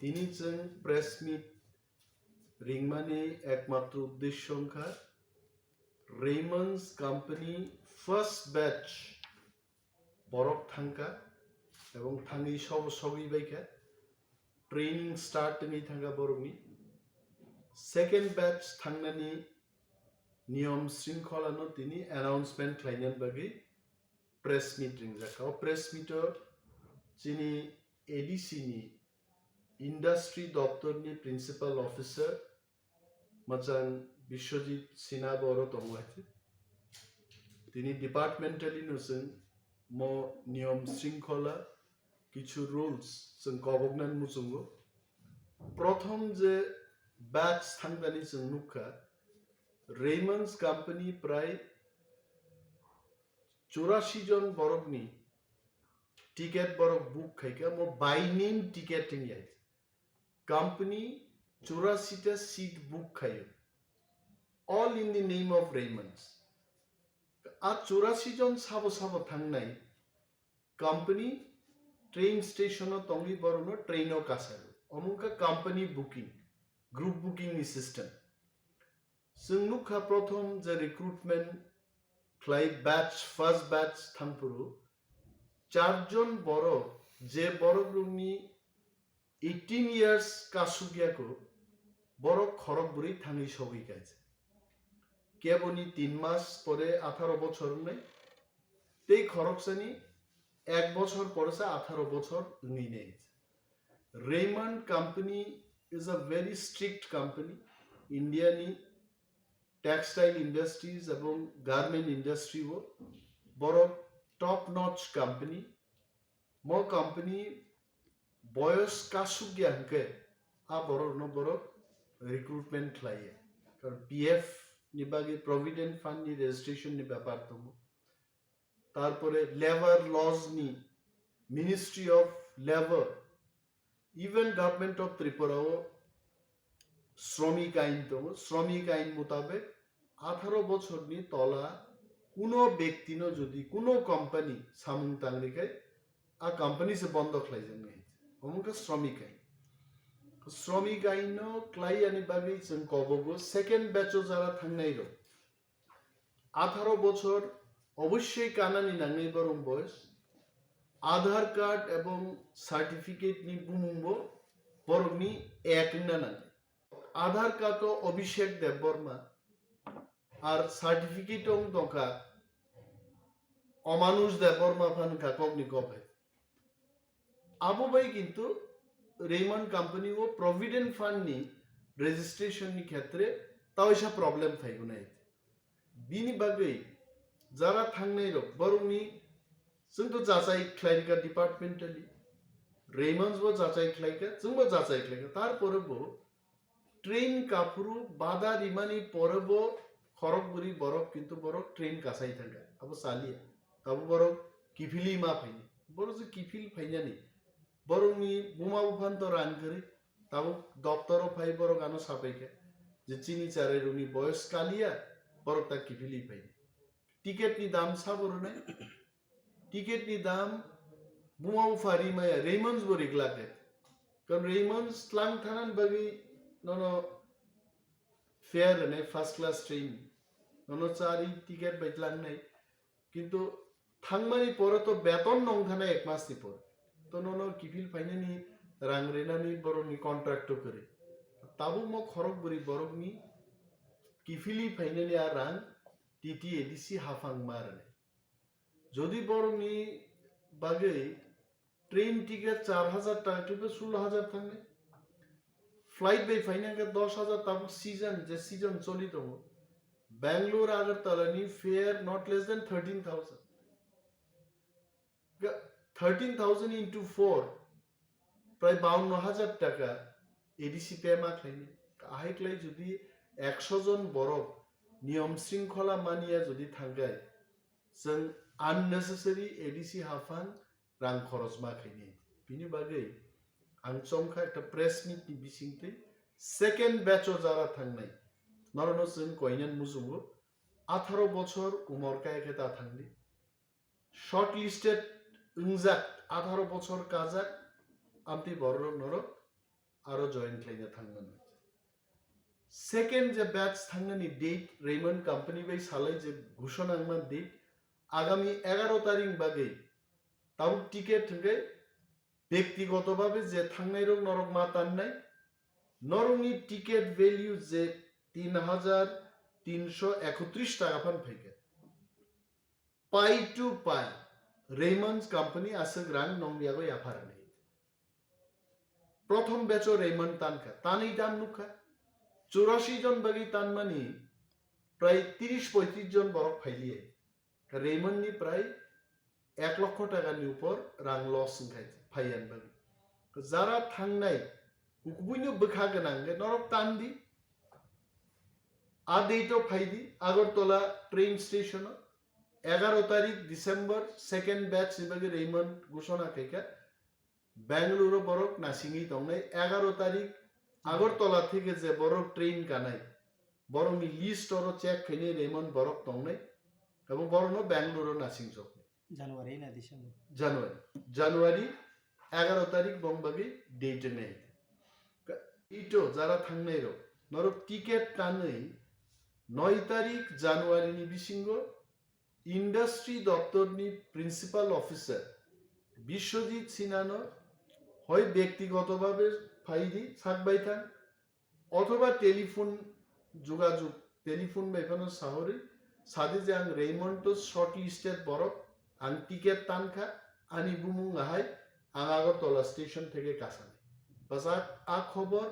তিনি जों press meet রিংমানি একমাত্র উদ্দেশ্য সংখ্যা রেইমন্ডস কোম্পানি ফার্স্ট ব্যাচ বরফ থাঙ্কা এবং থাঙ্গি সব সবই বাইকা ট্রেনিং স্টার্ট নি থাঙ্গা বরফনি সেকেন্ড ব্যাচ থাंगनानि नियम शृंखलानो तिनी अनाउंसमेंट खालायनायनि बागै प्रेस मिट रिंजाखा प्रेस मिटआव जोंनि एडिसि नि इंडस्ट्री दप्तरनि प्रिंसिपल ऑफिसर मोजां बिश्वजित सिन्हा बर दङ तिनी डिपार्टमेंटली जों म नियम शृंखला किछु रुल्स जों गभर्नमेंट मुजुंगो प्रथम जे बैच थांगनानि जों नुखा रेइमंड्स कंपनी प्राय 84 जन बरफनि टिकेट बरफ बुक खायका मो बाय नेम टिकेटिंग याय कंपनी 84 टा सीट बुक खायो all in the name of Raymonds आ 84 जन साबो साबो थांनाय कंपनी ट्रेन स्टेशन तंगि बरनो ट्रेनो कासारो अमुका कंपनी बुकिंग ग्रुप बुकिंग नि सिस्टम जों नुखा प्रथम जे रिक्रुटमेंट फ्लाइ बैच फर्स्ट बैच थांपुरु 4 जन बरफ जे बरफनि 18 इयर्स कासुगियाको बरफ खरगबुरी थांगि सबै गायছে केबनी 3 मास परे 18 বছর নাই তেই খরকসানি 1 বছর পরেছে 18 বছর উনি নেই Raymond company is a very strict company इंडियानि टेक्सटाइल इंडस्ट्रीज एवं गारमेंट इंडस्ट्री वो बरफ टॉप नॉच कंपनी मो कंपनी बयस कासुगिया हंके आ बरफ न बरफ रिक्रुटमेंट लाये कारण पीएफ नि बागे प्रोविडेंट फंड नि रेजिस्ट्रेशन नि ব্যাপার তমো তারপরে লেবার লজ নি ministry of labour even government of Tripura श्रमिक आईन तमो श्रमिक आईन मुताबिक 18 বছরনি তলা কোনো ব্যক্তিনো যদি কোনো কোম্পানি সামুং তাংরিকাই आ कंपनी से बंद खलाइजों नहीं अमुका श्रमिक आईनो क्लाइयानि बागै जों कबगो सेकेंड बैचो जारा थांनाय र 18 বছর অবশ্যই কানানি নাংনাই বরং বয়স आधार कार्ड एवं सार्टिफिकेट नि बुमुंबो बरगनि एक ना नांगै आधार कार्ड तो अभिषेक देवबर्मा और सार्टिफिकेट दंखा अमानुष देवबर्मा फानखा कगनि गभे आबो भाई किंतु रेमंड कंपनी वो प्रोविडेंट फंड नि रेजिस्ट्रेशन नि क्षेत्रे तावैसा प्रॉब्लम थाइगो नाय बिनि बागै जारा थांनाय र बरगनि जों तो जाचाय खलायका डिपार्टमेंटली रेमंड्स वो जाचाय खलायका जोंबो जाचाय खलायका तार परबो ट्रेन कापुरु बादा रिमानी परबो खरगबुरी बरफ किंतु बरफ ट्रेन कासाय थांगा अब सालिया तब बरफ किफिली मा फाइनि बरफ जे किफिल फाइनानि बरफनि बुमा बुफान तो रान करे तब दफ्तर फाइ बरफ गानो सापायका जे चिनी चारे रुनि बयस कालिया बरफ ता किफिली फाइनि टिकेट नि दाम साबरो नाय टिकेट नि दाम बुमा बुफारि माया रेमंड्स बोरि ग्लाके कारण रेमंड्स लांग थानान बागै ननो फेयर ने फर्स्ट क्लास ट्रेन ननो चारि टिकेट बायलांनाय किंतु थांमानि पर तो बेतन नंग थाना एक मास नि पर तो ननो किफिल फाइनानि रां रेनानि बरनि कन्ट्राक्ट करे ताबु म खरगबुरी बरगनि किफिली फाइनानि आ रां टीटी एडीसी हाफां मारने যদি বরংনি বাগে ট্রেন টিকেট 4000 টাকা টিপে 16000 থাকবে ফ্লাইট বাই ফাইনাকে 10000 তাব সিজন যে সিজন চলিত ব্যাঙ্গালোর আগরতলা নি fair not less than 13000 13000 into 4 প্রায় 52000 টাকা এডিসি পেমা খাইনি আহেকলাই যদি 100 জন বরফ নিয়ম শৃঙ্খলা মানিয়া যদি থাঙ্গায় जों unnecessary एडीसी हाफान रां खरच माखैनि बिनि बागै आं चमखा एक प्रेस मिट नि बिसिंथै सेकेंड बैचो जारा थांनाय नरनो जों कयनान मुजुंगो 18 বছর उमर कायके ता थांदि शॉर्ट लिस्टेड इंजाक 18 বছর काजाक आमति बर नर आरो जॉइन खालामनो थांगोन सेकेंड जे बैच थांगोननि डेट रेमंड कंपनी बाय सालाय जे घोषणा मान डेट आगामी 11 तारिख बागै ताव टिकेट थंगे व्यक्तिगतভাবে যে थांनाय रक नरक मा ताननाय नरंनि टिकेट वैल्यू जे 3,331 টাকা फान फैगे पाई टू पाई रेमंड कंपनी आसग रां नंबियागो याफारने प्रथम बैचो रेमंड तानखा तानै दाम नुखा 84 जन बागै तानमानि प्राय 30-35 जन बरक फाइलिए रेमंड नि प्राय 1 लक्ष टाकानि ऊपर रां लस संखाय फाइयान बागै जारा थांनाय कुकुबुइनो बखा गोनांगे नरक तानदि आ डेटो फाइदि आगरतला ट्रेन स्टेशन 11 तारिख डिसेम्बर सेकेंड बैच बागै रेमंड घोषणा खायका बेंगलुरु बरक नासिंगि दंनाय 11 तारिख आगरतला থেকে যে বরক ট্রেন কানাই বরংনি লিস্ট অর চেক খাইনে रेमंड बरक दंनाय এবং বরনো বেঙ্গালুরু নাসিং জক জানুয়ারি না ডিসেম্বর জানুয়ারি 11 তারিখ বংবাগি ডেট নেই ইটো যারা থাংনাই র নরক টিকেট টাनै 9 তারিখ জানুয়ারিনি বিসিঙ্গ ইন্ডাস্ট্রি দপ্তরনি প্রিন্সিপাল অফিসার বিশ্বজিৎ সিনানো হয় ব্যক্তিগতভাবে ফাইদি সাকবাইথান অথবা টেলিফোন যোগাযোগ টেলিফোন বাইফানো সাহরে সাদে যে আং रेमंड शर्ट लिस्टेड बरक आं टिकेट तानखा आनी बुमुं आहाय आं आगरतला स्टेशन থেকে কাছানে বাস आ खबर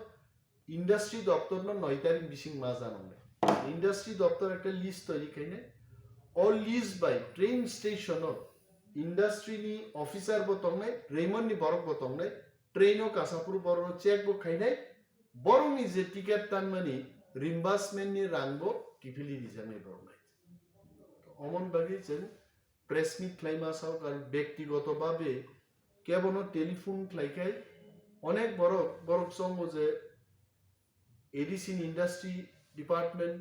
इंडस्ट्री दप्तर 9 तारिख बिसिं मा जानांगौ इंडस्ट्री दप्तर একটা লিস্ট তৈরি খাইনে all list by train station industry नि ऑफिसर बतंगनाय रेमंड नि बरक बतंगनाय ट्रेनो कासापुर बरनो चेक बो खाइनाय बरंनि जे टिकेट तानमानि रिम्बार्समेन्ट नि रांबो किफिलि रिजानाय बरनाय अमन बागै जों प्रेस मिट खालामासाव आरो व्यक्तिगतभाবে केवल टेलिफोन खालायखाय अनेक बरक संग जे एडिसिन इंडस्ट्री डिपार्टमेंट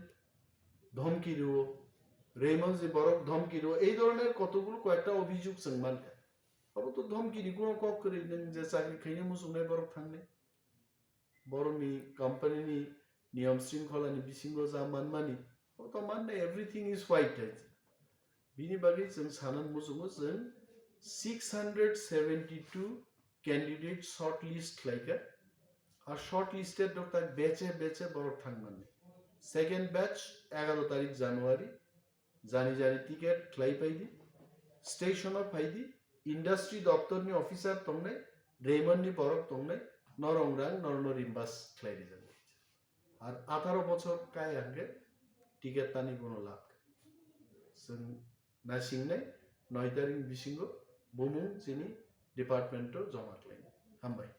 धमकी दियो रेमंड जे बरक धमकी दियो এই ধরনের কতগুলো কয়েকটা অভিযোগ जों মানকা अब तो धमकी नि कोनो कक करि नों जे चाकरि खायनो मुसुंनाय बरक थांनाय बरंनि कंपनीनि नियम शृंखलानि बिसिंगो जा मानमानि अब तो माननाय एवरीथिंग इज व्हाइट बिनि बागै जों सानन मुसुङो जों 672 कैंडिडेट शॉर्ट लिस्ट खालायका आ शॉर्ट लिस्टेड डक्टर बेचे बरक थांमाने सेकेंड बैच 11 तारिख जानुवारी जानी टिकेट खालाय पाइदि स्टेशन फाइदि इंडस्ट्री दप्तर नि ऑफिसर तंगनाय रेमंड नि बरक तंगनाय नरंरां नरनो रिम्बास खालायदि जाबाय आर 18 বছর काय आंगे टिकेट तानि कोनो लाभ जों नासिंनाय 9 तारिख बिसिंगो बुमुं जिनि डिपार्टमेंटो जमा खालायनाय हामबाय।